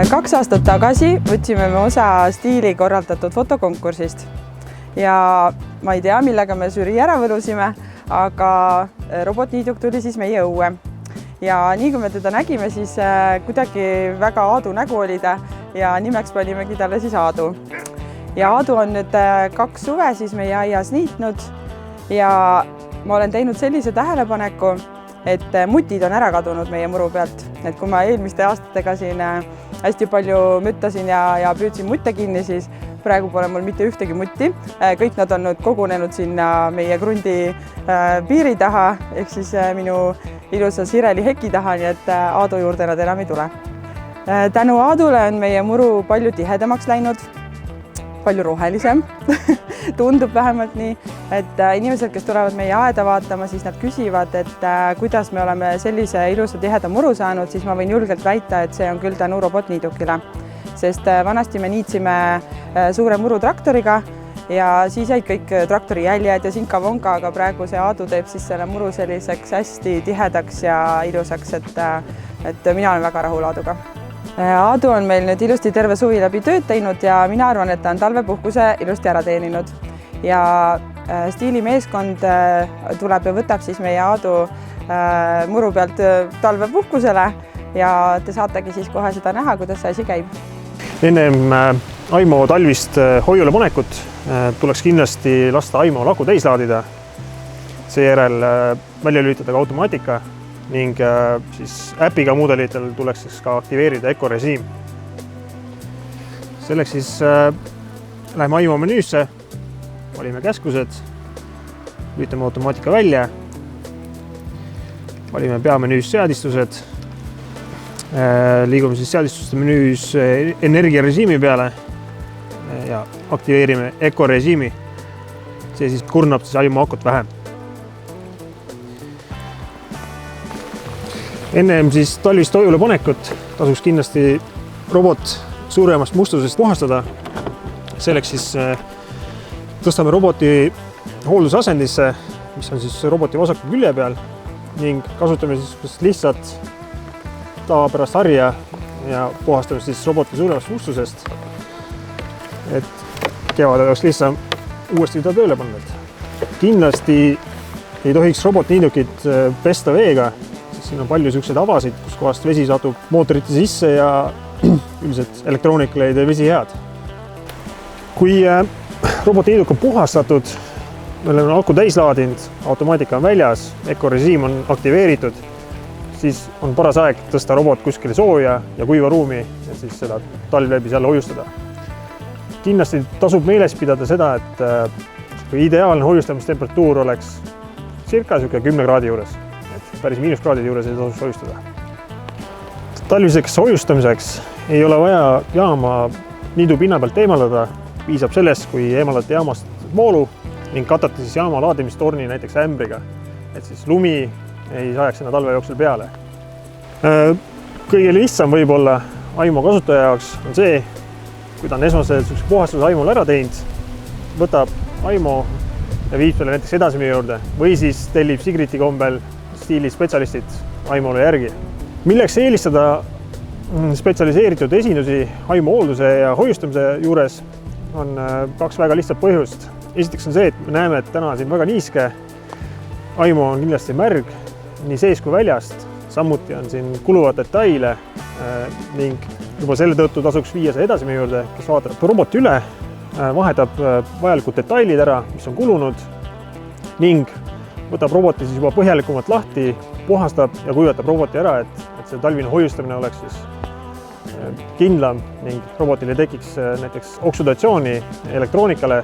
2 aastat tagasi võtsime me osa Stiili korraldatud fotokonkursist ja ma ei tea, millega me žürii ära võlusime, aga robotniiduk tuli siis meie õue. Ja nii kui me teda nägime, siis kuidagi väga Aadu nägu oli ta ja nimeks panimegi talle siis Aadu. Ja Aadu on nüüd 2 suve siis meie aias niitnud ja ma olen teinud sellise tähelepaneku, et mutid on ära kadunud meie muru pealt. Et kui ma eelmiste aastatega siin hästi palju müttasin ja püüdsin mutte kinni, siis praegu pole mul mitte ühtegi mutti. Kõik nad on nüüd kogunenud sinna meie krundi piiri taha, ehk siis minu ilusa Sireli heki taha, nii et Aadu juurde nad enam ei tule. Tänu Aadule on meie muru palju tihedamaks läinud, palju rohelisem, tundub vähemalt nii, et inimesed, kes tulevad meie aeda vaatama, siis nad küsivad, et kuidas me oleme sellise ilusa tiheda muru saanud, siis ma võin julgelt väita, et see on küll tänu robotniidukile. Sest vanasti me niitsime suure murutraktoriga ja siis jäid kõik traktori jäljed ja sinka-vonka, aga praegu see Aadu teeb siis selle muru selliseks hästi tihedaks ja ilusaks, et mina olen väga rahul Aaduga. Aadu on meil nüüd ilusti terve suvi läbi tööd teinud ja mina arvan, et ta on talvepuhkuse ilusti ära teeninud. Ja Stiili meeskond tuleb ja võtab siis meie Aadu muru pealt talvepuhkusele ja te saategi siis kohe seda näha, kuidas see asi käib. Ennem Aimo talvist hoiule panekut tuleks kindlasti lasta Aimo laku täis laadida, seejärel välja lülitada ka automaatika ning siis äpiga mudelitel tuleks siis ka aktiveerida ökorežiim. Selleks siis läheme Aimo menüüsse, valime käskused, lülitame automaatika välja, valime peamenüüs seadistused, liigume siis seadistuste menüüs energiarežiimi peale ja aktiveerime ökorežiimi. See siis kurnab siis Aimo akut vähem. Ennem siis talvist hoiule panekut tasuks kindlasti robot suuremast mustusest puhastada. Selleks siis tõstame roboti hooldusasendisse, mis on siis roboti vasaku külje peal ning kasutame siis lihtsalt tavapärast harja ja puhastame siis roboti suuremast mustusest, et kevadel oleks lihtsam uuesti teda tööle panna. Kindlasti ei tohiks robotniidukit pesta veega. Siin on palju selliseid avasid, kus kohast vesi satub mootorite sisse ja üldiselt elektroonikale ei tee vesi head. Kui robotniiduk on puhastatud, meil on aku täis laadinud, automaatika on väljas, ökorežiim on aktiveeritud, siis on paras aeg tõsta robot kuskile sooja ja kuiva ruumi ja siis seda talvleebis jälle hoiustada. Kindlasti tasub meeles pidada seda, et ideaalne hoiustamistemperatuur oleks circa 10 kraadi juures. Päris miinuskraadide juures ei tasuks hoiustada. Talviseks hoiustamiseks ei ole vaja jaama niidu pinna pealt eemaldada. Piisab sellest, kui eemaldate jaamast voolu ning katate siis jaama laadimistorni näiteks ämbriga, et siis lumi ei sajaks enna talve jooksul peale. Kõige lihtsam võib-olla Aimo kasutaja jaoks on see, kui ta on esmased puhastuse Aimole ära teinud, võtab Aimo ja viib selle näiteks edasimüüja juurde või siis tellib Sigriti kombel Stiili spetsialistid Aimole järgi. Milleks eelistada spetsialiseeritud esinusi Aimo hoolduse ja hoiustamise juures on 2 väga lihtsat põhjust. Esiteks on see, et me näeme, et täna siin väga niiske. Aimo on kindlasti märg nii sees kui väljast. Samuti on siin kuluvad detaile ning juba selle tõttu tasuks viia see edasimüüja juurde, kes vaatab roboti üle, vahetab vajalikud detailid ära, mis on kulunud ning võtab roboti siis juba põhjalikumalt lahti, puhastab ja kuivatab roboti ära, et see talvine hoiustamine oleks siis kindlam ning robotil ei tekiks näiteks oksudatsiooni elektroonikale,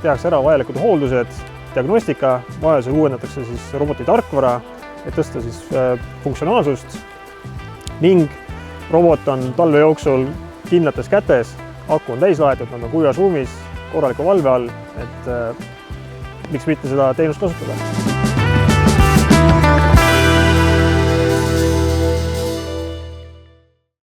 tehakse ära vajalikud hooldused, diagnostika, vajadusel uuendatakse siis roboti tarkvara, et tõsta siis funktsionaalsust ning robot on talve jooksul kindlates kätes, aku on täis laetud, nad on kuivas ruumis, korraliku valve all, et miks mitte seda teenust kasutada.